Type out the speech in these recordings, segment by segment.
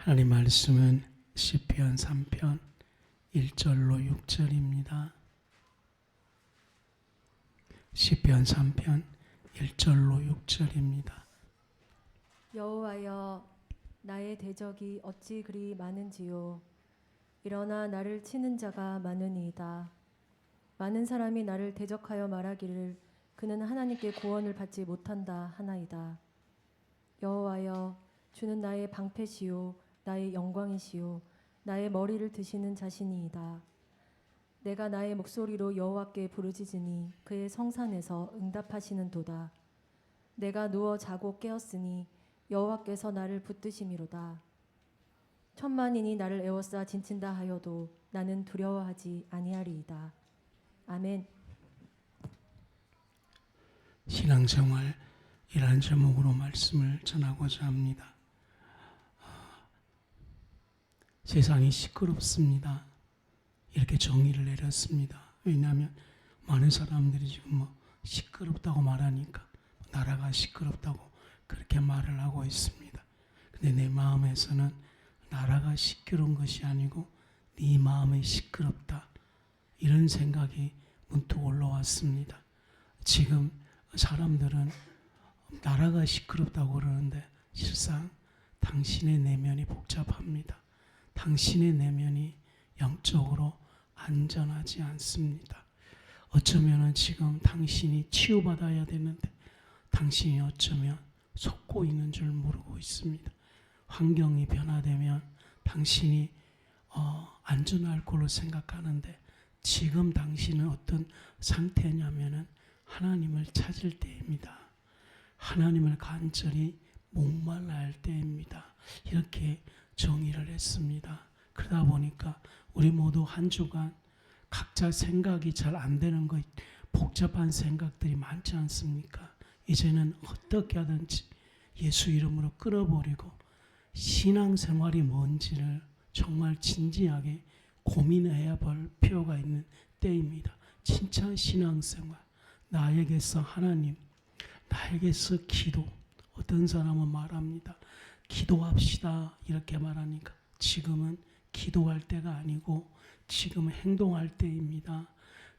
하나님 말씀은 시편 3편 1절로 6절입니다. 시편 3편 1절로 6절입니다. 여호와여, 나의 대적이 어찌 그리 많은지요. 일어나 나를 치는 자가 많으니이다. 많은 사람이 나를 대적하여 말하기를 그는 하나님께 구원을 받지 못한다 하나이다. 여호와여, 주는 나의 방패시요 나의 영광이시요 나의 머리를 드시는 자신이이다. 내가 나의 목소리로 여호와께 부르짖으니 그의 성산에서 응답하시는도다. 내가 누워 자고 깨었으니 여호와께서 나를 붙드심이로다. 천만인이 나를 에워싸 진친다 하여도 나는 두려워하지 아니하리이다. 아멘. 신앙생활 이란 제목으로 말씀을 전하고자 합니다. 세상이 시끄럽습니다. 이렇게 정의를 내렸습니다. 왜냐하면 많은 사람들이 지금 시끄럽다고 말하니까 나라가 시끄럽다고 그렇게 말을 하고 있습니다. 근데 내 마음에서는 나라가 시끄러운 것이 아니고 네 마음이 시끄럽다, 이런 생각이 문득 올라왔습니다. 지금 사람들은 나라가 시끄럽다고 그러는데 실상 당신의 내면이 복잡합니다. 당신의 내면이 영적으로 안전하지 않습니다. 어쩌면 지금 당신이 치유받아야 되는데 당신이 어쩌면 속고 있는 줄 모르고 있습니다. 환경이 변화되면 당신이 안전할 걸로 생각하는데 지금 당신은 어떤 상태냐면은 하나님을 찾을 때입니다. 하나님을 간절히 목말라 할 때입니다. 이렇게 정의를 했습니다. 그러다 보니까 우리 모두 한 주간 각자 생각이 잘 안 되는 것, 복잡한 생각들이 많지 않습니까? 이제는 어떻게 하든지 예수 이름으로 끊어버리고 신앙생활이 뭔지를 정말 진지하게 고민해야 볼 필요가 있는 때입니다. 진짜 신앙생활, 나에게서 하나님, 나에게서 기도. 어떤 사람은 말합니다. 기도합시다 이렇게 말하니까 지금은 기도할 때가 아니고 지금은 행동할 때입니다.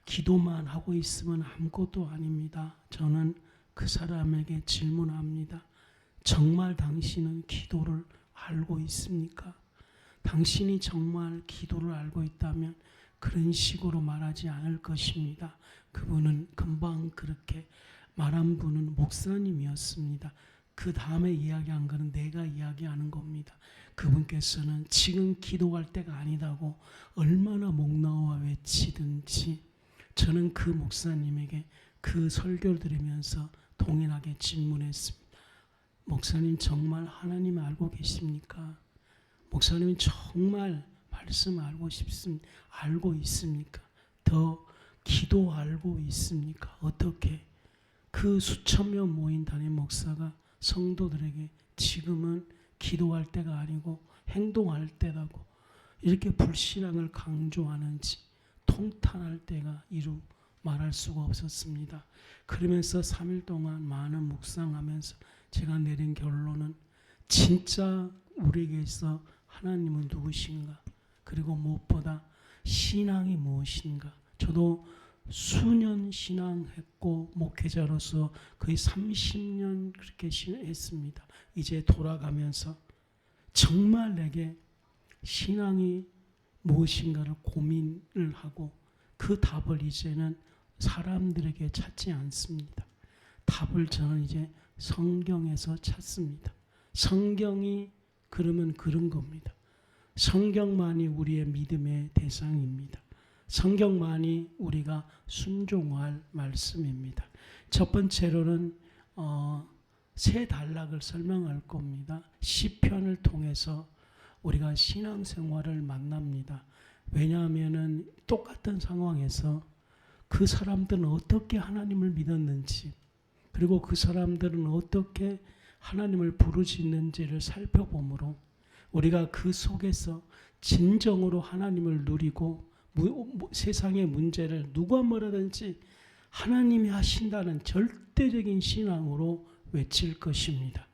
기도만 하고 있으면 아무것도 아닙니다. 저는 그 사람에게 질문합니다. 정말 당신은 기도를 알고 있습니까? 당신이 정말 기도를 알고 있다면 그런 식으로 말하지 않을 것입니다. 그분은 금방 그렇게 말한 분은 목사님이었습니다. 그 다음에 이야기한 것은 내가 이야기하는 겁니다. 그분께서는 지금 기도할 때가 아니다고 얼마나 목나와 외치든지 저는 그 목사님에게 그 설교를 들으면서 동일하게 질문했습니다. 목사님 정말 하나님 알고 계십니까? 목사님 정말 말씀 알고 있습니까? 더 기도 알고 있습니까? 어떻게 그 수천 명 모인 담임 목사가 성도들에게 지금은 기도할 때가 아니고 행동할 때라고 이렇게 불신앙을 강조하는지 통탄할 때가 이루 말할 수가 없었습니다. 그러면서 3일 동안 많은 묵상하면서 제가 내린 결론은 진짜 우리에게서 하나님은 누구신가, 그리고 무엇보다 신앙이 무엇인가. 저도 수년 신앙했고 목회자로서 거의 30년 그렇게 했습니다. 이제 돌아가면서 정말 내게 신앙이 무엇인가를 고민을 하고 그 답을 이제는 사람들에게 찾지 않습니다. 답을 저는 이제 성경에서 찾습니다. 성경이 그러면 그런 겁니다. 성경만이 우리의 믿음의 대상입니다. 성경만이 우리가 순종할 말씀입니다. 첫 번째로는 세 단락을 설명할 겁니다. 시편을 통해서 우리가 신앙생활을 만납니다. 왜냐하면 똑같은 상황에서 그 사람들은 어떻게 하나님을 믿었는지, 그리고 그 사람들은 어떻게 하나님을 부르짖는지를 살펴보므로 우리가 그 속에서 진정으로 하나님을 누리고 세상의 문제를 누가 뭐라든지 하나님이 하신다는 절대적인 신앙으로 외칠 것입니다.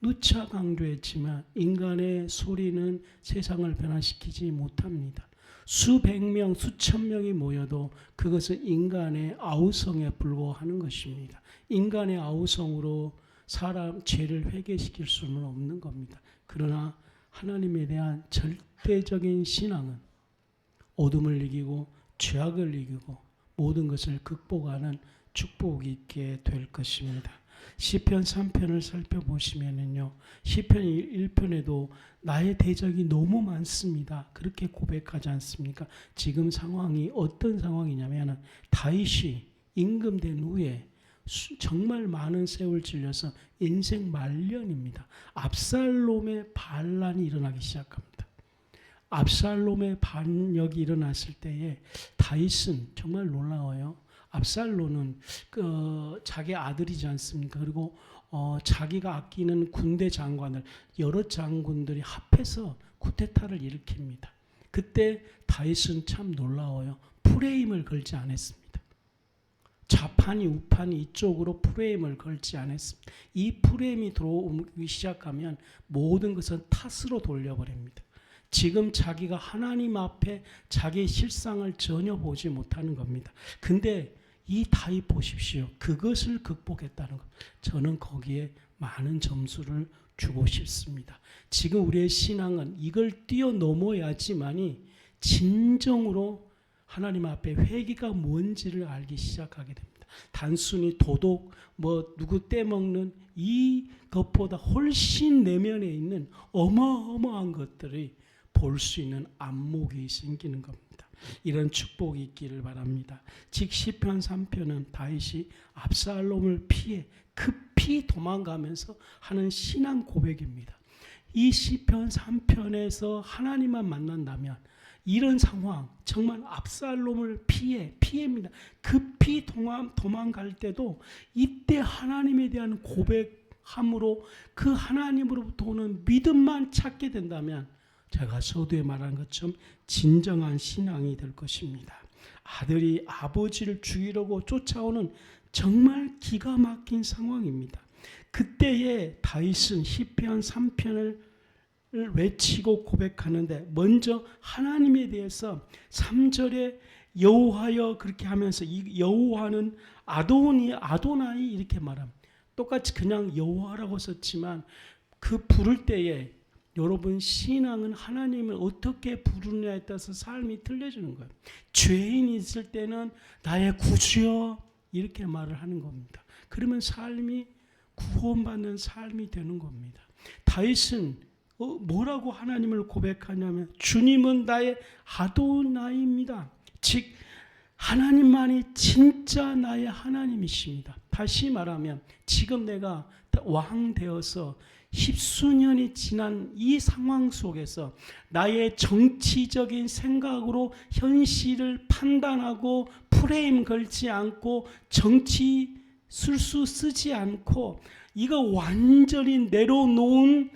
누차 강조했지만 인간의 소리는 세상을 변화시키지 못합니다. 수백 명, 수천 명이 모여도 그것은 인간의 아우성에 불과하는 것입니다. 인간의 아우성으로 사람 죄를 회개시킬 수는 없는 겁니다. 그러나 하나님에 대한 절대적인 신앙은 어둠을 이기고 죄악을 이기고 모든 것을 극복하는 축복이 있게 될 것입니다. 시편 3편을 살펴보시면은요, 시편 1편에도 나의 대적이 너무 많습니다. 그렇게 고백하지 않습니까? 지금 상황이 어떤 상황이냐면 다윗이 임금된 후에 정말 많은 세월 질려서 인생 말년입니다. 압살롬의 반란이 일어나기 시작합니다. 압살롬의 반역이 일어났을 때에 다윗은 정말 놀라워요. 압살롬은 자기 아들이지 않습니까? 그리고 자기가 아끼는 군대 장관을 여러 장군들이 합해서 쿠데타를 일으킵니다. 그때 다윗은 참 놀라워요. 프레임을 걸지 않았습니다. 좌판이 우판이 이쪽으로 프레임을 걸지 않았습니다. 이 프레임이 들어오기 시작하면 모든 것은 탓으로 돌려버립니다. 지금 자기가 하나님 앞에 자기의 실상을 전혀 보지 못하는 겁니다. 근데 이 다윗 보십시오. 그것을 극복했다는 것. 저는 거기에 많은 점수를 주고 싶습니다. 지금 우리의 신앙은 이걸 뛰어넘어야지만이 진정으로 하나님 앞에 회개가 뭔지를 알기 시작하게 됩니다. 단순히 도덕, 누구 떼먹는 이것보다 훨씬 내면에 있는 어마어마한 것들이 볼 수 있는 안목이 생기는 겁니다. 이런 축복이 있기를 바랍니다. 즉 시편 3편은 다윗이 압살롬을 피해 급히 도망가면서 하는 신앙 고백입니다. 이 시편 3편에서 하나님만 만난다면 이런 상황, 정말 압살롬을 피해입니다. 급히 도망갈 때도 이때 하나님에 대한 고백함으로 그 하나님으로부터 오는 믿음만 찾게 된다면 제가 서두에 말한 것처럼 진정한 신앙이 될 것입니다. 아들이 아버지를 죽이려고 쫓아오는 정말 기가 막힌 상황입니다. 그때에 다윗은 시편 3편을 외치고 고백하는데 먼저 하나님에 대해서 3절에 여호와여 그렇게 하면서 이 여호와는 아도나이 이렇게 말합니다. 똑같이 그냥 여호와라고 썼지만 그 부를 때에 여러분 신앙은 하나님을 어떻게 부르느냐에 따라서 삶이 틀려지는 거예요. 죄인이 있을 때는 나의 구주여 이렇게 말을 하는 겁니다. 그러면 삶이 구원받는 삶이 되는 겁니다. 다윗은 뭐라고 하나님을 고백하냐면 주님은 나의 아도나이입니다. 즉 하나님만이 진짜 나의 하나님이십니다. 다시 말하면 지금 내가 왕 되어서 십수년이 지난 이 상황 속에서 나의 정치적인 생각으로 현실을 판단하고 프레임 걸지 않고 정치 술수 쓰지 않고 이거 완전히 내려놓은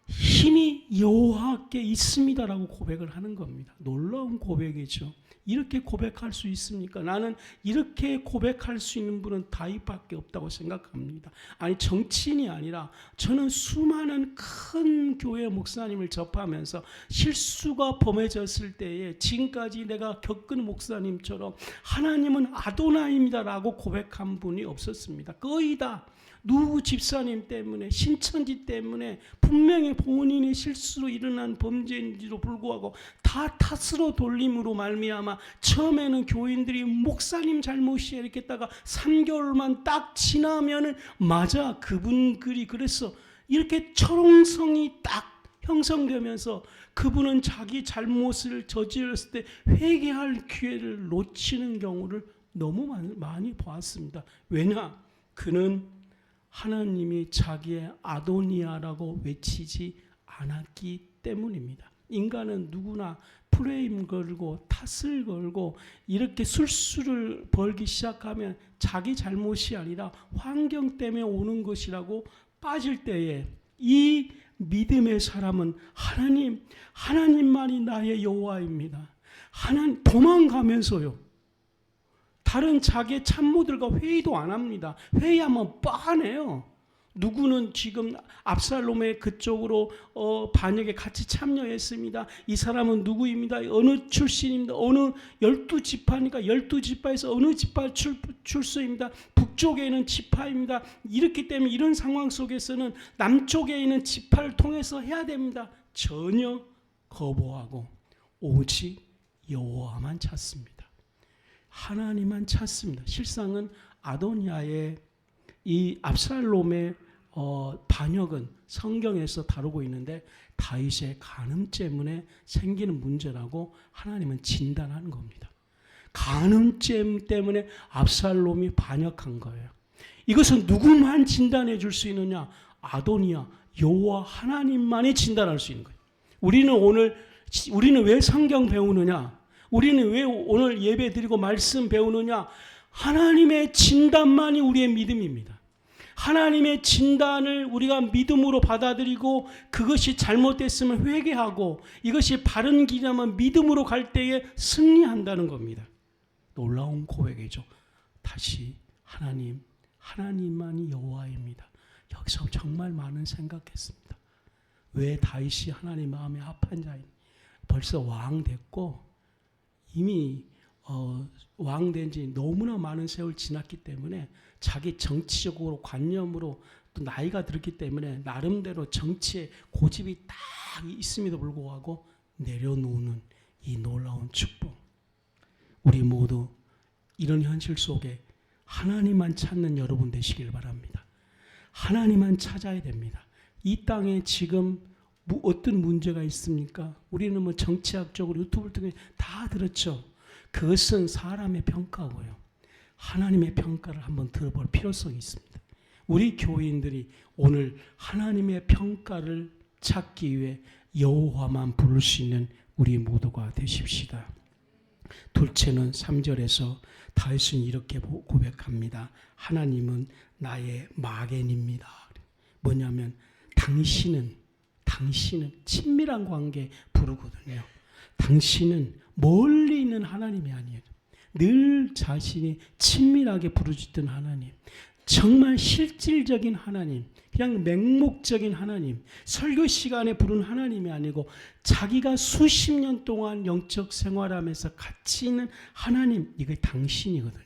힘이 여호와께 있습니다라고 고백을 하는 겁니다. 놀라운 고백이죠. 이렇게 고백할 수 있습니까? 나는 이렇게 고백할 수 있는 분은 다윗밖에 없다고 생각합니다. 아니 정치인이 아니라 저는 수많은 큰 교회 목사님을 접하면서 실수가 범해졌을 때에 지금까지 내가 겪은 목사님처럼 하나님은 아도나입니다라고 고백한 분이 없었습니다. 거의 다 누구 집사님 때문에 신천지 때문에 분명히 본인의 실수로 일어난 범죄인지도 불구하고 다 탓으로 돌림으로 말미암아 처음에는 교인들이 목사님 잘못이야 이렇게 했다가 3개월만 딱 지나면은 맞아 그분 글이 그랬어 이렇게 철옹성이 딱 형성되면서 그분은 자기 잘못을 저질렀을 때 회개할 기회를 놓치는 경우를 너무 많이 보았습니다. 왜냐? 그는 하나님이 자기의 아도니아라고 외치지 않았기 때문입니다. 인간은 누구나 프레임 걸고 탓을 걸고 이렇게 술수를 벌기 시작하면 자기 잘못이 아니라 환경 때문에 오는 것이라고 빠질 때에 이 믿음의 사람은 하나님만이 나의 여호와입니다. 하나님 도망가면서요. 다른 자기의 참모들과 회의도 안 합니다. 회의하면 뻔해요. 누구는 지금 압살롬의 그쪽으로 반역에 같이 참여했습니다. 이 사람은 누구입니다. 어느 출신입니다. 어느 12지파니까 12지파에서 어느 지파 출소입니다. 북쪽에 있는 지파입니다. 이렇기 때문에 이런 상황 속에서는 남쪽에 있는 지파를 통해서 해야 됩니다. 전혀 거부하고 오직 여호와만 찾습니다. 하나님만 찾습니다. 실상은 아도니아의 이 압살롬의 반역은 성경에서 다루고 있는데 다윗의 간음 때문에 생기는 문제라고 하나님은 진단하는 겁니다. 간음죄 때문에 압살롬이 반역한 거예요. 이것은 누구만 진단해 줄 수 있느냐? 아도니아, 여호와 하나님만이 진단할 수 있는 거예요. 우리는 왜 성경 배우느냐? 우리는 왜 오늘 예배 드리고 말씀 배우느냐? 하나님의 진단만이 우리의 믿음입니다. 하나님의 진단을 우리가 믿음으로 받아들이고 그것이 잘못됐으면 회개하고 이것이 바른 길이라면 믿음으로 갈 때에 승리한다는 겁니다. 놀라운 고백이죠. 다시 하나님만이 여호와입니다. 여기서 정말 많은 생각했습니다. 왜 다윗이 하나님 마음에 합한 자인? 벌써 왕 됐고 이미 왕된 지 너무나 많은 세월 지났기 때문에 자기 정치적으로 관념으로 또 나이가 들었기 때문에 나름대로 정치에 고집이 딱 있음에도 불구하고 내려놓는 이 놀라운 축복. 우리 모두 이런 현실 속에 하나님만 찾는 여러분 되시길 바랍니다. 하나님만 찾아야 됩니다. 이 땅에 지금 어떤 문제가 있습니까? 우리는 뭐 정치학적으로 유튜브를 통해 다 들었죠. 그것은 사람의 평가고요. 하나님의 평가를 한번 들어볼 필요성이 있습니다. 우리 교인들이 오늘 하나님의 평가를 찾기 위해 여호와만 부를 수 있는 우리 모두가 되십시다. 둘째는 3절에서 다윗은 이렇게 고백합니다. 하나님은 나의 마겐입니다. 뭐냐면 당신은 친밀한 관계 부르거든요. 당신은 멀리 있는 하나님이 아니에요. 늘 자신이 친밀하게 부르짖던 하나님, 정말 실질적인 하나님, 그냥 맹목적인 하나님, 설교 시간에 부른 하나님이 아니고 자기가 수십 년 동안 영적 생활하면서 같이 있는 하나님, 이게 당신이거든요.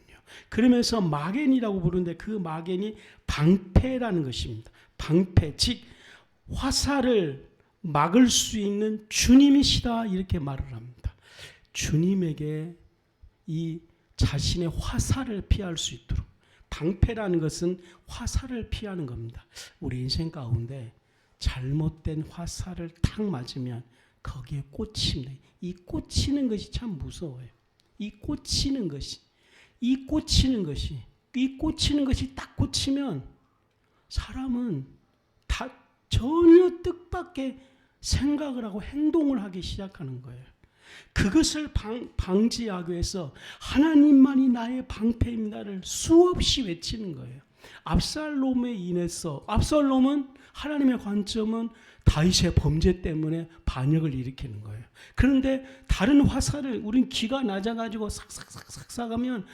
그러면서 마겐이라고 부르는데 그 마겐이 방패라는 것입니다. 방패, 즉 화살을 막을 수 있는 주님이시다 이렇게 말을 합니다. 주님에게 이 자신의 화살을 피할 수 있도록, 방패라는 것은 화살을 피하는 겁니다. 우리 인생 가운데 잘못된 화살을 탁 맞으면 거기에 꽂힙니다. 이 꽂히는 것이 참 무서워요. 이 꽂히는 것이 딱 꽂히면 사람은 다 전혀 뜻밖의 생각을 하고 행동을 하기 시작하는 거예요. 그것을 방지하기 위해서 하나님만이 나의 방패입니다를 수없이 외치는 거예요. 압살롬에 인해서, 압살롬은 하나님의 관점은 다윗의 범죄 때문에 반역을 일으키는 거예요. 그런데 다른 화살을 우린 기가 낮아가지고 싹싹 하면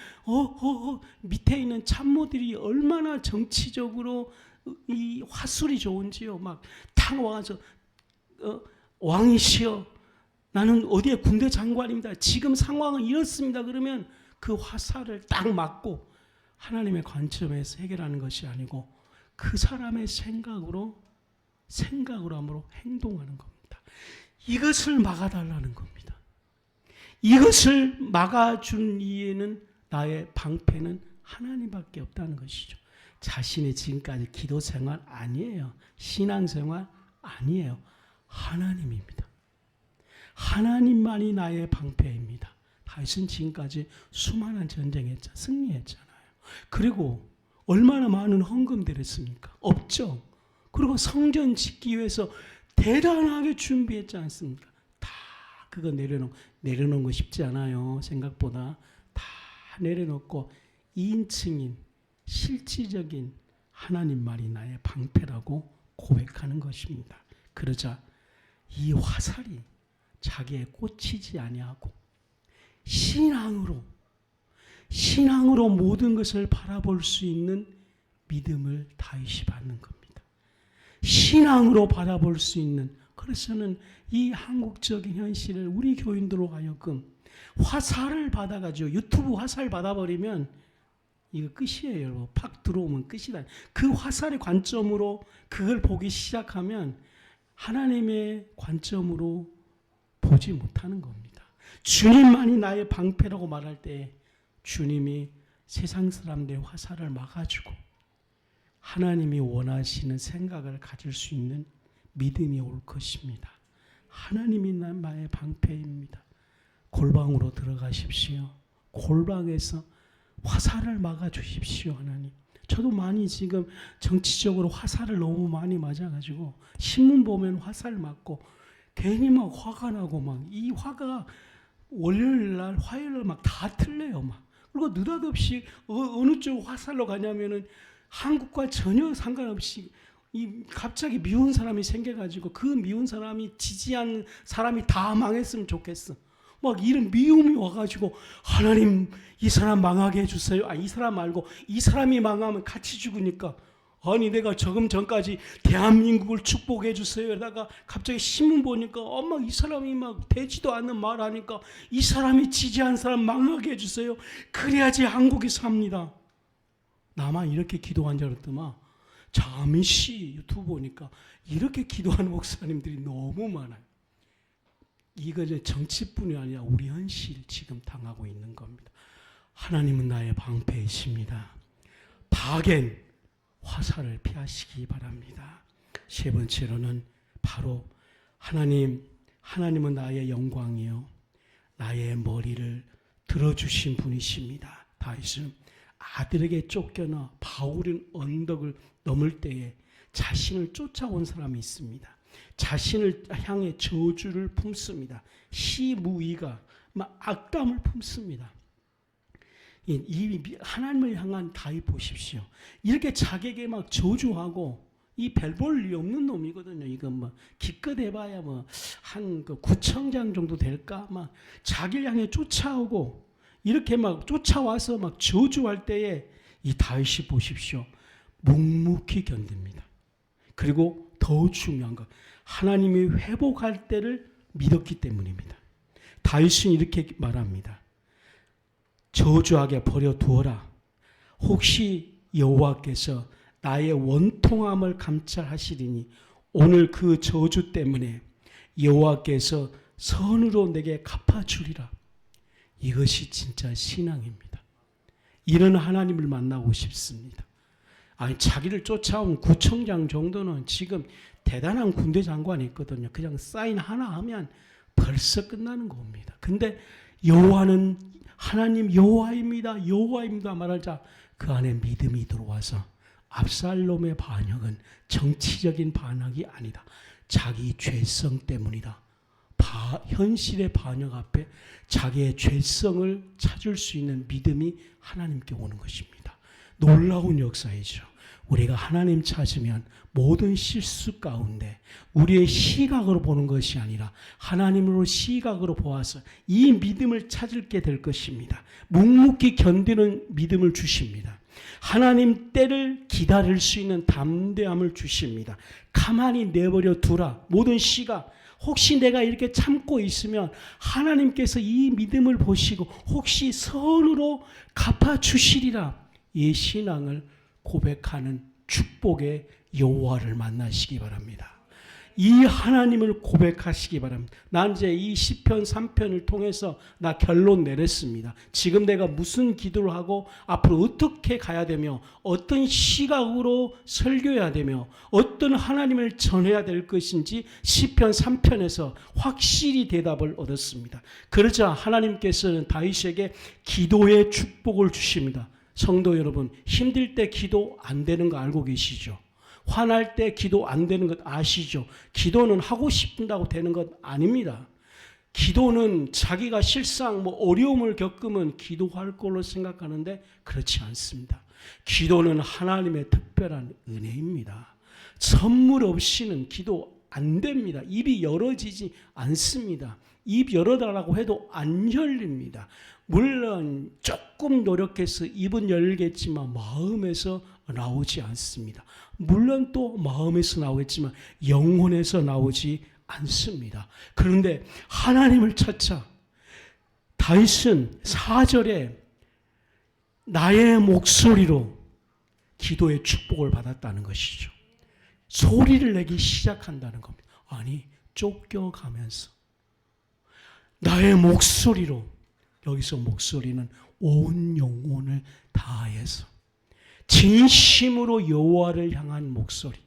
밑에 있는 참모들이 얼마나 정치적으로 이 화술이 좋은지요. 막 탁 와서 왕이시여, 나는 어디에 군대 장관입니다. 지금 상황은 이렇습니다. 그러면 그 화살을 딱 맞고 하나님의 관점에서 해결하는 것이 아니고 그 사람의 생각으로 함으로 행동하는 겁니다. 이것을 막아달라는 겁니다. 이것을 막아준 이에는 나의 방패는 하나님밖에 없다는 것이죠. 자신의 지금까지 기도 생활 아니에요. 신앙 생활 아니에요. 하나님입니다. 하나님만이 나의 방패입니다. 다윗은 지금까지 수많은 전쟁에 승리했잖아요. 그리고 얼마나 많은 헌금들 했습니까? 없죠. 그리고 성전 짓기 위해서 대단하게 준비했지 않습니까? 다 그거 내려놓은 거 쉽지 않아요. 생각보다 다 내려놓고 2인칭인 실질적인 하나님만이 나의 방패라고 고백하는 것입니다. 그러자 이 화살이 자기에 꽂히지 아니하고 신앙으로 모든 것을 바라볼 수 있는 믿음을 다윗이 받는 겁니다. 신앙으로 바라볼 수 있는, 그래서는 이 한국적인 현실을 우리 교인들로 하여금 화살을 받아가지고 유튜브 화살 받아버리면 이거 끝이에요. 여러분. 팍 들어오면 끝이다. 그 화살의 관점으로 그걸 보기 시작하면 하나님의 관점으로 보지 못하는 겁니다. 주님만이 나의 방패라고 말할 때 주님이 세상 사람들의 화살을 막아주고 하나님이 원하시는 생각을 가질 수 있는 믿음이 올 것입니다. 하나님이 나의 방패입니다. 골방으로 들어가십시오. 골방에서 화살을 막아주십시오. 하나님. 저도 많이 지금 정치적으로 화살을 너무 많이 맞아가지고 신문 보면 화살 맞고 괜히 막 화가 나고 막 이 화가 월요일 날 화요일 날 막 다 틀려요. 막. 그리고 느닷없이 어느 쪽 화살로 가냐면은 한국과 전혀 상관없이 갑자기 미운 사람이 생겨가지고 그 미운 사람이 지지한 사람이 다 망했으면 좋겠어. 막 이런 미움이 와가지고 하나님 이 사람 망하게 해주세요. 이 사람 말고 이 사람이 망하면 같이 죽으니까 아니 내가 조금 전까지 대한민국을 축복해 주세요. 이러다가 갑자기 신문 보니까 엄마 이 사람이 막 되지도 않는 말 하니까 이 사람이 지지한 사람 망하게 해주세요. 그래야지 한국이 삽니다. 나만 이렇게 기도한 줄 알았더만 자미씨 유튜브 보니까 이렇게 기도하는 목사님들이 너무 많아요. 이거 정치뿐이 아니라 우리 현실 지금 당하고 있는 겁니다. 하나님은 나의 방패이십니다. 박엔 화살을 피하시기 바랍니다. 세 번째로는 바로 하나님은 나의 영광이요 나의 머리를 들어주신 분이십니다. 다윗은 아들에게 쫓겨나 바울은 언덕을 넘을 때에 자신을 쫓아온 사람이 있습니다. 자신을 향해 저주를 품습니다. 시무의가 막 악담을 품습니다. 이 하나님을 향한 다윗 보십시오. 이렇게 자기에게 막 저주하고 이 별 볼 리 없는 놈이거든요. 이건 뭐 기껏 해봐야 뭐 한 그 구청장 정도 될까? 막 자기를 향해 쫓아오고 이렇게 막 쫓아와서 막 저주할 때에 이 다윗이 보십시오. 묵묵히 견딥니다. 그리고 더 중요한 것, 하나님이 회복할 때를 믿었기 때문입니다. 다윗은 이렇게 말합니다. 저주하게 버려두어라. 혹시 여호와께서 나의 원통함을 감찰하시리니 오늘 그 저주 때문에 여호와께서 선으로 내게 갚아주리라. 이것이 진짜 신앙입니다. 이런 하나님을 만나고 싶습니다. 아니 자기를 쫓아온 구청장 정도는 지금 대단한 군대 장관이 있거든요. 그냥 사인 하나 하면 벌써 끝나는 겁니다. 근데 여호와는 하나님 여호와입니다. 여호와입니다 말하자 그 안에 믿음이 들어와서 압살롬의 반역은 정치적인 반역이 아니다. 자기 죄성 때문이다. 현실의 반역 앞에 자기의 죄성을 찾을 수 있는 믿음이 하나님께 오는 것입니다. 놀라운 역사이죠. 우리가 하나님 찾으면 모든 실수 가운데 우리의 시각으로 보는 것이 아니라 하나님으로 시각으로 보아서 이 믿음을 찾게 될 것입니다. 묵묵히 견디는 믿음을 주십니다. 하나님 때를 기다릴 수 있는 담대함을 주십니다. 가만히 내버려 두라. 모든 시각. 혹시 내가 이렇게 참고 있으면 하나님께서 이 믿음을 보시고 혹시 선으로 갚아주시리라. 이 신앙을 고백하는 축복의 여호와를 만나시기 바랍니다. 이 하나님을 고백하시기 바랍니다. 난 이제 이 시편 3편을 통해서 나 결론 내렸습니다. 지금 내가 무슨 기도를 하고 앞으로 어떻게 가야 되며 어떤 시각으로 설교해야 되며 어떤 하나님을 전해야 될 것인지 시편 3편에서 확실히 대답을 얻었습니다. 그러자 하나님께서는 다윗에게 기도의 축복을 주십니다. 성도 여러분, 힘들 때 기도 안 되는 거 알고 계시죠? 화날 때 기도 안 되는 것 아시죠? 기도는 하고 싶다고 되는 것 아닙니다. 기도는 자기가 실상 어려움을 겪으면 기도할 걸로 생각하는데 그렇지 않습니다. 기도는 하나님의 특별한 은혜입니다. 선물 없이는 기도 안 됩니다. 입이 열어지지 않습니다. 입 열어달라고 해도 안 열립니다. 물론 조금 노력해서 입은 열겠지만 마음에서 나오지 않습니다. 물론 또 마음에서 나오겠지만 영혼에서 나오지 않습니다. 그런데 하나님을 찾자. 다윗은 4절에 나의 목소리로 기도의 축복을 받았다는 것이죠. 소리를 내기 시작한다는 겁니다. 아니, 쫓겨가면서 나의 목소리로, 여기서 목소리는 온 영혼을 다해서 진심으로 여호와를 향한 목소리.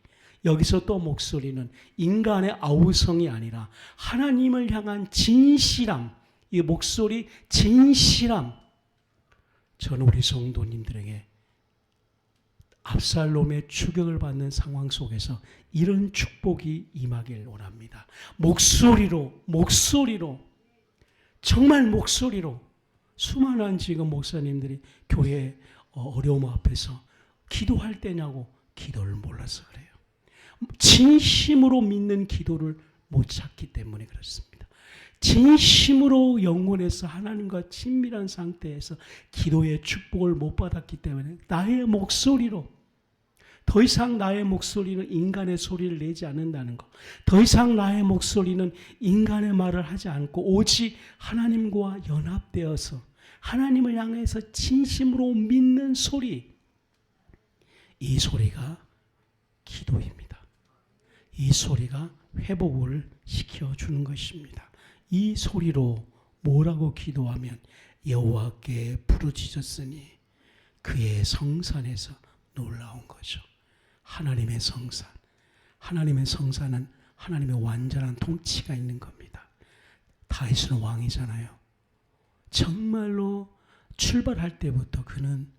여기서 또 목소리는 인간의 아우성이 아니라 하나님을 향한 진실함. 이 목소리 진실함. 저는 우리 성도님들에게 압살롬의 추격을 받는 상황 속에서 이런 축복이 임하길 원합니다. 목소리로 정말 목소리로 수많은 지금 목사님들이 교회 어려움 앞에서 기도할 때냐고 기도를 몰라서 그래요. 진심으로 믿는 기도를 못 찾기 때문에 그렇습니다. 진심으로 영혼에서 하나님과 친밀한 상태에서 기도의 축복을 못 받았기 때문에 나의 목소리로, 더 이상 나의 목소리는 인간의 소리를 내지 않는다는 것, 더 이상 나의 목소리는 인간의 말을 하지 않고 오직 하나님과 연합되어서 하나님을 향해서 진심으로 믿는 소리, 이 소리가 기도입니다. 이 소리가 회복을 시켜주는 것입니다. 이 소리로 뭐라고 기도하면 여호와께 부르짖었으니 그의 성산에서 놀라운 거죠. 하나님의 성산. 하나님의 성산은 하나님의 완전한 통치가 있는 겁니다. 다윗은 왕이잖아요. 정말로 출발할 때부터 그는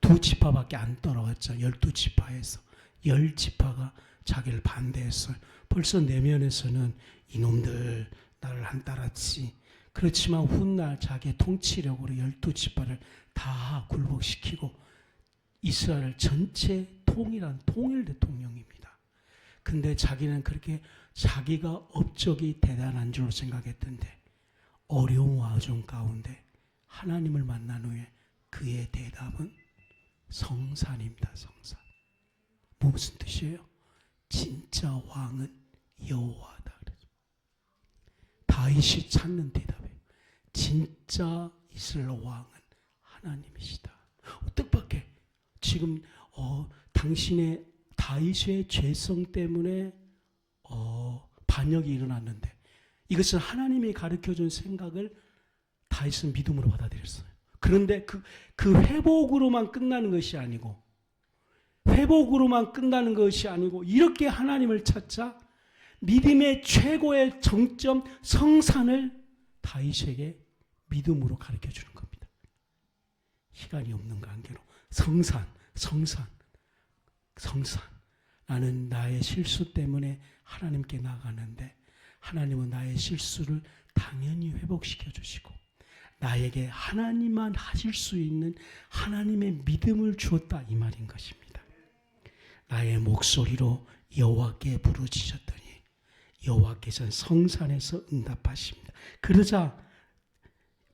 2지파밖에 안 떨어졌죠. 12지파에서 10지파가 자기를 반대했어요. 벌써 내면에서는 이놈들 나를 안 따랐지. 그렇지만 훗날 자기의 통치력으로 12지파를 다 굴복시키고 이스라엘 전체 통일한 통일 대통령입니다. 근데 자기는 그렇게 자기가 업적이 대단한 줄 생각했던데 어려운 와중 가운데 하나님을 만난 후에 그의 대답은 성산입니다. 성산. 무슨 뜻이에요? 진짜 왕은 여호와다. 다윗이 찾는 대답이에요. 진짜 이스라엘 왕은 하나님이시다. 뜻밖의 지금 당신의 다윗의 죄성 때문에 반역이 일어났는데 이것은 하나님이 가르쳐준 생각을 다윗은 믿음으로 받아들였어요. 그런데 그 회복으로만 끝나는 것이 아니고 이렇게 하나님을 찾자 믿음의 최고의 정점 성산을 다윗에게 믿음으로 가르쳐주는 겁니다. 시간이 없는 관계로 성산. 나는 나의 실수 때문에 하나님께 나가는데 하나님은 나의 실수를 당연히 회복시켜 주시고 나에게 하나님만 하실 수 있는 하나님의 믿음을 주었다 이 말인 것입니다. 나의 목소리로 여호와께 부르짖었더니 여호와께서는 성산에서 응답하십니다. 그러자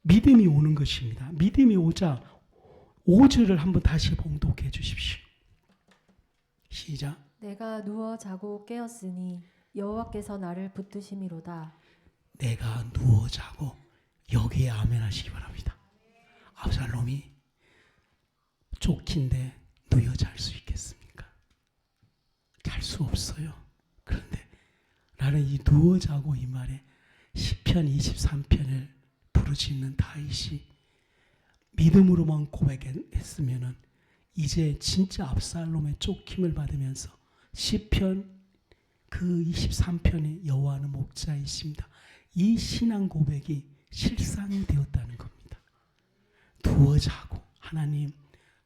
믿음이 오는 것입니다. 믿음이 오자 5절을 한번 다시 봉독해 주십시오. 시작. 내가 누워 자고 깨었으니 여호와께서 나를 붙드심이로다. 내가 누워 자고, 여기에 아멘 하시기 바랍니다. 압살롬이 쫓긴데 누워 잘 수 있겠습니까? 잘 수 없어요. 그런데 나는 이 누워 자고 이 말에 시편 23편을 부르짖는 다윗이 믿음으로만 고백했으면은 이제 진짜 압살롬의 쫓김을 받으면서 시편 그 23편에 여호와는 목자이십니다. 이 신앙 고백이 실상이 되었다는 겁니다. 누워 자고, 하나님,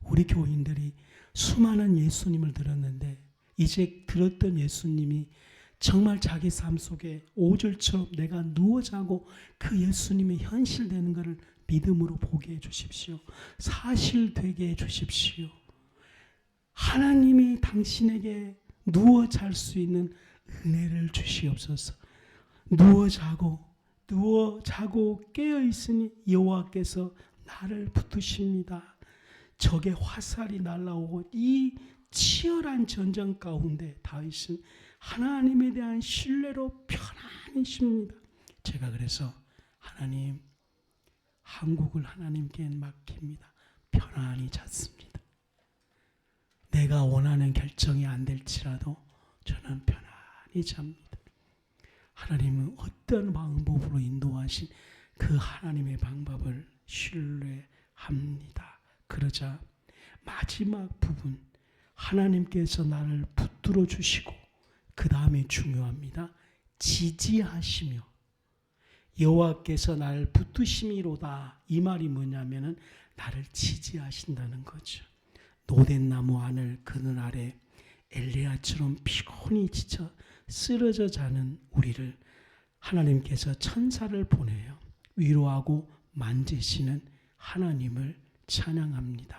우리 교인들이 수많은 예수님을 들었는데 이제 들었던 예수님이 정말 자기 삶 속에 5절처럼 내가 누워 자고 그 예수님이 현실되는 것을 믿음으로 보게 해주십시오. 사실되게 해주십시오. 하나님이 당신에게 누워 잘 수 있는 은혜를 주시옵소서. 누워 자고 깨어 있으니 여호와께서 나를 붙드십니다. 적의 화살이 날아오고 이 치열한 전쟁 가운데 다윗은 하나님에 대한 신뢰로 편안히 쉽니다. 제가 그래서 하나님, 한국을 하나님께 맡깁니다. 편안히 잤습니다. 내가 원하는 결정이 안 될지라도 저는 편안히 잡니다. 하나님은 어떤 방법으로 인도하신 그 하나님의 방법을 신뢰합니다. 그러자 마지막 부분, 하나님께서 나를 붙들어 주시고 그 다음에 중요합니다. 지지하시며 여호와께서 나를 붙드심이로다. 이 말이 뭐냐면은 나를 지지하신다는 거죠. 노된 나무 안을 그늘 아래 엘리야처럼 피곤히 지쳐 쓰러져 자는 우리를 하나님께서 천사를 보내요. 위로하고 만지시는 하나님을 찬양합니다.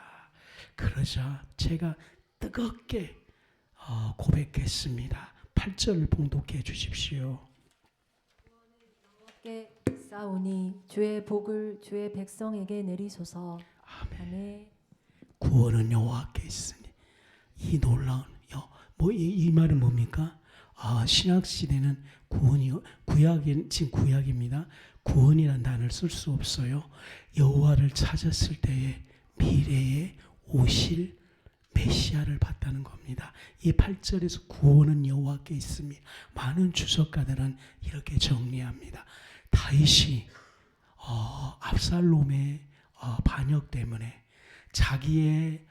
그러자 제가 뜨겁게 고백했습니다. 8절을 봉독해 주십시오. 여호와께 싸우니 주의 복을 주의 백성에게 내리소서. 아멘. 구원은 여호와께 있으니. 이 놀라운 이 말은 뭡니까? 신약 시대는 구원이 지금 구약입니다. 구원이라는 단어를 쓸 수 없어요. 여호와를 찾았을 때에 미래에 오실 메시아를 봤다는 겁니다. 이 8절에서 구원은 여호와께 있으니 많은 주석가들은 이렇게 정리합니다. 다윗이 압살롬의 반역 때문에 자기의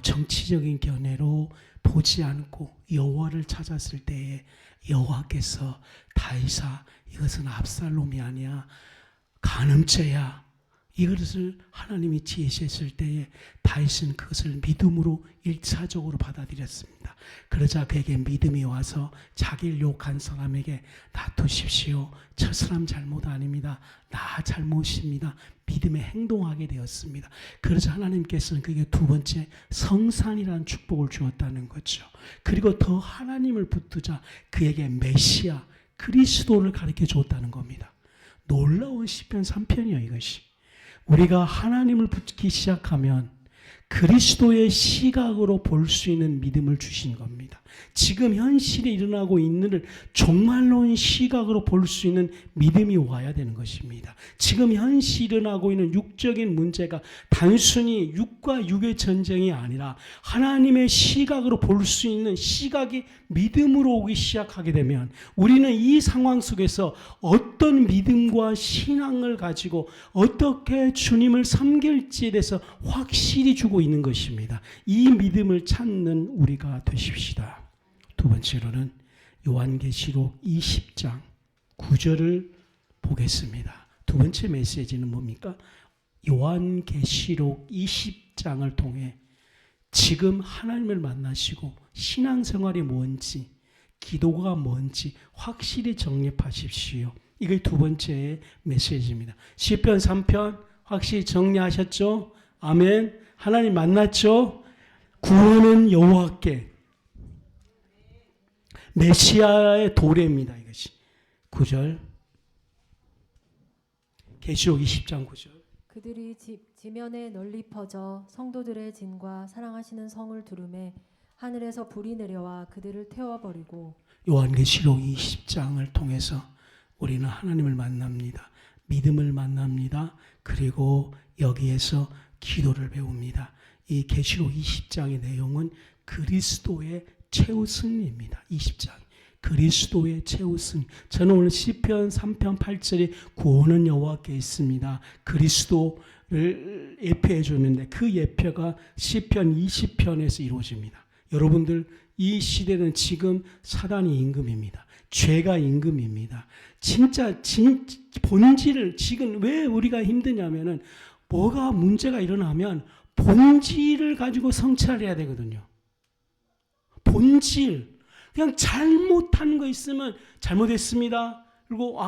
정치적인 견해로 보지 않고 여호와를 찾았을 때에 여호와께서 다윗아, 이것은 압살롬이 아니야, 간음죄야, 이것을 하나님이 지시했을 때에 다윗은 그것을 믿음으로 1차적으로 받아들였습니다. 그러자 그에게 믿음이 와서 자기를 욕한 사람에게 놔두십시오. 저 사람 잘못 아닙니다. 나 잘못입니다. 믿음에 행동하게 되었습니다. 그러자 하나님께서는 그에게 두 번째 성산이라는 축복을 주었다는 거죠. 그리고 더 하나님을 붙들자 그에게 메시아 그리스도를 가르쳐 주었다는 겁니다. 놀라운 시편 3편이에요. 이것이 우리가 하나님을 붙기 시작하면 그리스도의 시각으로 볼 수 있는 믿음을 주신 겁니다. 지금 현실에 일어나고 있는 종말로운 시각으로 볼 수 있는 믿음이 와야 되는 것입니다. 지금 현실에 일어나고 있는 육적인 문제가 단순히 육과 육의 전쟁이 아니라 하나님의 시각으로 볼 수 있는 시각이 믿음으로 오기 시작하게 되면 우리는 이 상황 속에서 어떤 믿음과 신앙을 가지고 어떻게 주님을 섬길지에 대해서 확실히 주고 있는 것입니다. 이 믿음을 찾는 우리가 되십시다. 두 번째로는 요한계시록 20장 9절을 보겠습니다. 두 번째 메시지는 뭡니까? 요한계시록 20장을 통해 지금 하나님을 만나시고 신앙생활이 뭔지, 기도가 뭔지 확실히 정립하십시오. 이게 두 번째 메시지입니다. 시편 3편 확실히 정리하셨죠? 아멘. 하나님 만났죠? 구원은 여호와께. 메시아의 도래입니다. 이것이 9절 계시록 20장 9절 그들이 지면에 널리 퍼져 성도들의 진과 사랑하시는 성을 두르매 하늘에서 불이 내려와 그들을 태워버리고. 요한계시록 20장을 통해서 우리는 하나님을 만납니다. 믿음을 만납니다. 그리고 여기에서 기도를 배웁니다. 이 계시록 20장의 내용은 그리스도의 최후 승리입니다. 20장 그리스도의 최후 승리. 저는 오늘 시편 3편 8절에 구원은 여호와께 있습니다. 그리스도를 예표해 줬는데 그 예표가 시편 20편에서 이루어집니다. 여러분들 이 시대는 지금 사단이 임금입니다. 죄가 임금입니다. 진짜 본질을 지금 왜 우리가 힘드냐면은 뭐가 문제가 일어나면 본질을 가지고 성찰해야 되거든요. 본질. 그냥 잘못한 거 있으면 잘못했습니다. 그리고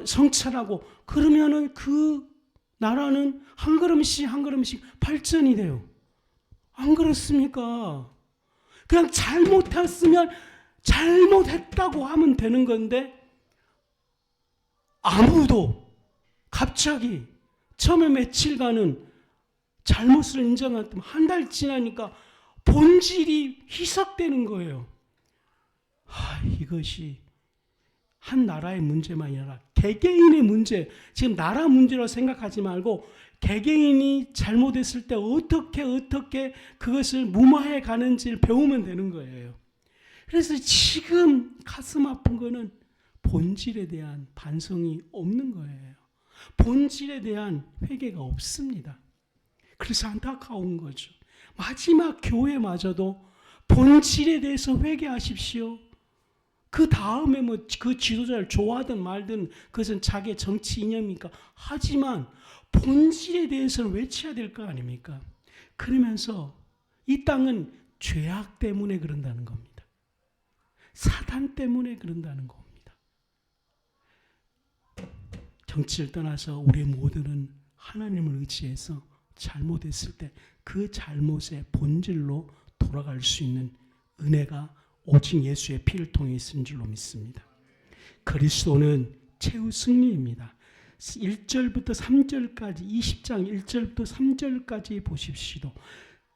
성찰하고 그러면은 그 나라는 한 걸음씩 한 걸음씩 발전이 돼요. 안 그렇습니까? 그냥 잘못했으면 잘못했다고 하면 되는 건데 아무도 갑자기 처음에 며칠간은 잘못을 인정하면 한 달 지나니까 본질이 희석되는 거예요. 이것이 한 나라의 문제만 아니라 개개인의 문제, 지금 나라 문제로 생각하지 말고 개개인이 잘못했을 때 어떻게 그것을 무마해 가는지를 배우면 되는 거예요. 그래서 지금 가슴 아픈 거는 본질에 대한 반성이 없는 거예요. 본질에 대한 회개가 없습니다. 그래서 안타까운 거죠. 마지막 교회마저도 본질에 대해서 회개하십시오. 그 다음에 그 지도자를 좋아하든 말든 그것은 자기의 정치 이념이니까 하지만 본질에 대해서는 외쳐야 될 거 아닙니까? 그러면서 이 땅은 죄악 때문에 그런다는 겁니다. 사단 때문에 그런다는 겁니다. 정치를 떠나서 우리 모두는 하나님을 의지해서 잘못했을 때 그 잘못의 본질로 돌아갈 수 있는 은혜가 오직 예수의 피를 통해 있는 줄로 믿습니다. 그리스도는 최후 승리입니다. 1절부터 3절까지 20장 1절부터 3절까지 보십시오.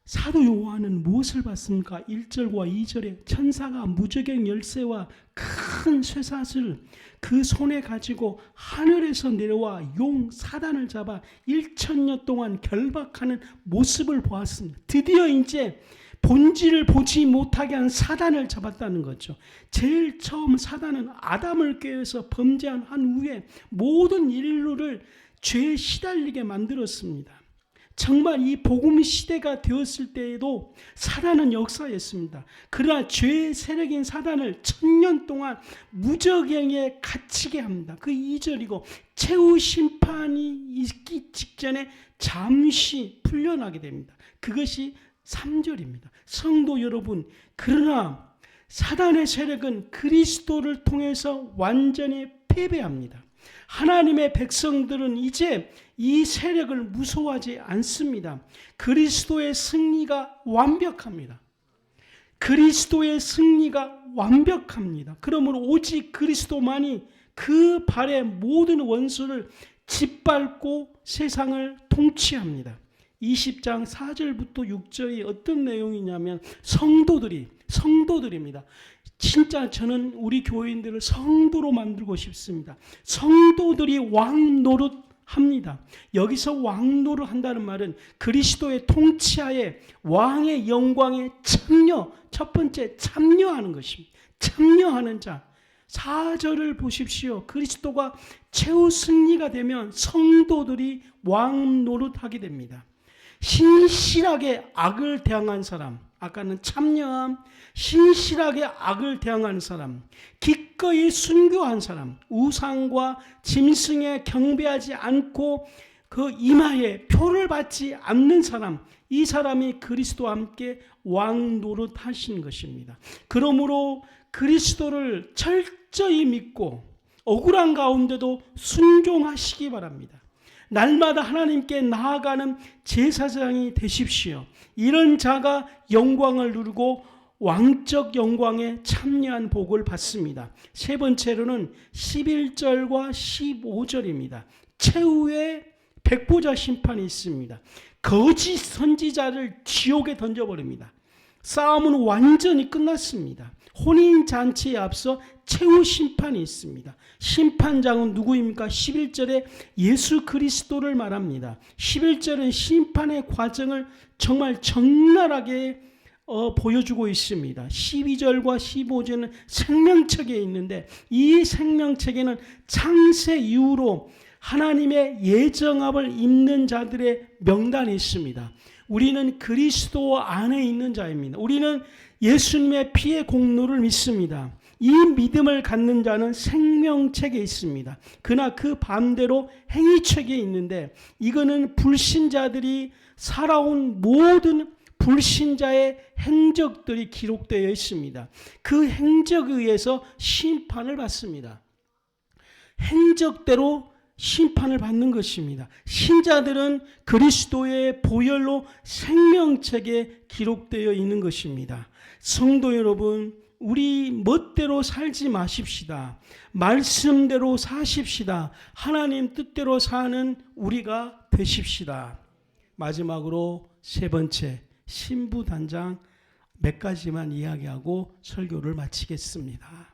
사도 요한은 무엇을 봤습니까? 1절과 2절에 천사가 무저갱 열쇠와 큰 쇠사슬을 그 손에 가지고 하늘에서 내려와 용 사단을 잡아 1000년 동안 결박하는 모습을 보았습니다. 드디어 이제 본질을 보지 못하게 한 사단을 잡았다는 거죠. 제일 처음 사단은 아담을 꾀해서 범죄한 후에 모든 인류를 죄에 시달리게 만들었습니다. 정말 이 복음 시대가 되었을 때에도 사단은 역사했습니다. 그러나 죄의 세력인 사단을 1000년 동안 무저갱에 갇히게 합니다. 그 2절이고 최후 심판이 있기 직전에 잠시 풀려나게 됩니다. 그것이 3절입니다. 성도 여러분, 그러나 사단의 세력은 그리스도를 통해서 완전히 패배합니다. 하나님의 백성들은 이제 이 세력을 무서워하지 않습니다. 그리스도의 승리가 완벽합니다. 그리스도의 승리가 완벽합니다. 그러므로 오직 그리스도만이 그 발의 모든 원수를 짓밟고 세상을 통치합니다. 20장 4절부터 6절이 어떤 내용이냐면 성도들입니다. 진짜 저는 우리 교인들을 성도로 만들고 싶습니다. 성도들이 왕 노릇합니다. 여기서 왕 노릇한다는 말은 그리스도의 통치하에 왕의 영광에 첫 번째 참여하는 것입니다. 참여하는 자. 4절을 보십시오. 그리스도가 최후 승리가 되면 성도들이 왕 노릇하게 됩니다. 신실하게 악을 대항한 사람, 아까는 참여함, 신실하게 악을 대항하는 사람, 기꺼이 순교한 사람, 우상과 짐승에 경배하지 않고 그 이마에 표를 받지 않는 사람, 이 사람이 그리스도와 함께 왕 노릇하신 것입니다. 그러므로 그리스도를 철저히 믿고 억울한 가운데도 순종하시기 바랍니다. 날마다 하나님께 나아가는 제사장이 되십시오. 이런 자가 영광을 누리고 왕적 영광에 참여한 복을 받습니다. 세 번째로는 11절과 15절입니다. 최후의 백보자 심판이 있습니다. 거짓 선지자를 지옥에 던져버립니다. 싸움은 완전히 끝났습니다. 혼인잔치에 앞서 최후 심판이 있습니다. 심판장은 누구입니까? 11절에 예수 그리스도를 말합니다. 11절은 심판의 과정을 정말 적나라하게 보여주고 있습니다. 12절과 15절은 생명책에 있는데 이 생명책에는 창세 이후로 하나님의 예정합을 입는 자들의 명단이 있습니다. 우리는 그리스도 안에 있는 자입니다. 우리는 예수님의 피의 공로를 믿습니다. 이 믿음을 갖는 자는 생명책에 있습니다. 그러나 그 반대로 행위책에 있는데 이거는 불신자들이 살아온 모든 불신자의 행적들이 기록되어 있습니다. 그 행적에 의해서 심판을 받습니다. 행적대로 심판을 받는 것입니다. 신자들은 그리스도의 보혈로 생명책에 기록되어 있는 것입니다. 성도 여러분, 우리 멋대로 살지 마십시다. 말씀대로 사십시다. 하나님 뜻대로 사는 우리가 되십시다. 마지막으로 세 번째 신부단장 몇 가지만 이야기하고 설교를 마치겠습니다.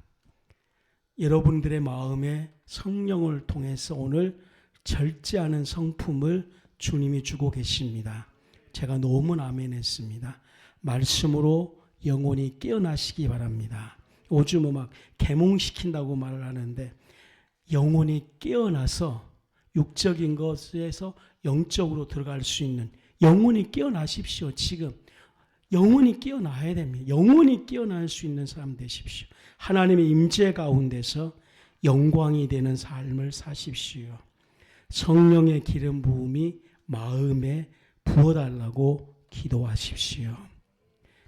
여러분들의 마음에 성령을 통해서 오늘 절제하는 성품을 주님이 주고 계십니다. 제가 너무 아멘했습니다. 말씀으로 영혼이 깨어나시기 바랍니다. 요즘은 막 계몽시킨다고 말을 하는데 영혼이 깨어나서 육적인 것에서 영적으로 들어갈 수 있는 영혼이 깨어나십시오. 지금 영혼이 깨어나야 됩니다. 영혼이 깨어날 수 있는 사람 되십시오. 하나님의 임재 가운데서 영광이 되는 삶을 사십시오. 성령의 기름 부음이 마음에 부어달라고 기도하십시오.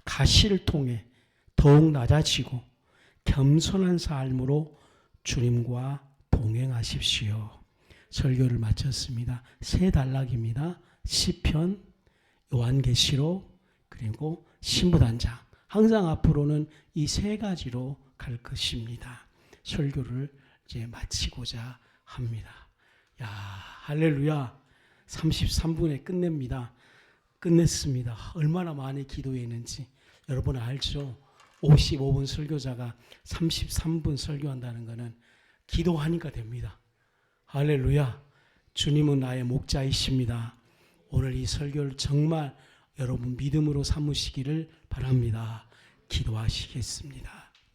가시를 통해 더욱 낮아지고 겸손한 삶으로 주님과 동행하십시오. 설교를 마쳤습니다. 세 단락입니다. 시편, 요한계시록, 그리고 신부단장. 항상 앞으로는 이 세 가지로 갈 것입니다. 설교를 이제 마치고자 합니다. 야, 할렐루야. 33분에 끝냅니다. 끝냈습니다. 얼마나 많이 기도했는지 여러분 알죠? 55분 설교자가 33분 설교한다는 것은 기도하니까 됩니다. 할렐루야. 주님은 나의 목자이십니다. 오늘 이 설교를 정말 여러분 믿음으로 삼으시기를 바랍니다. 기도하시겠습니다.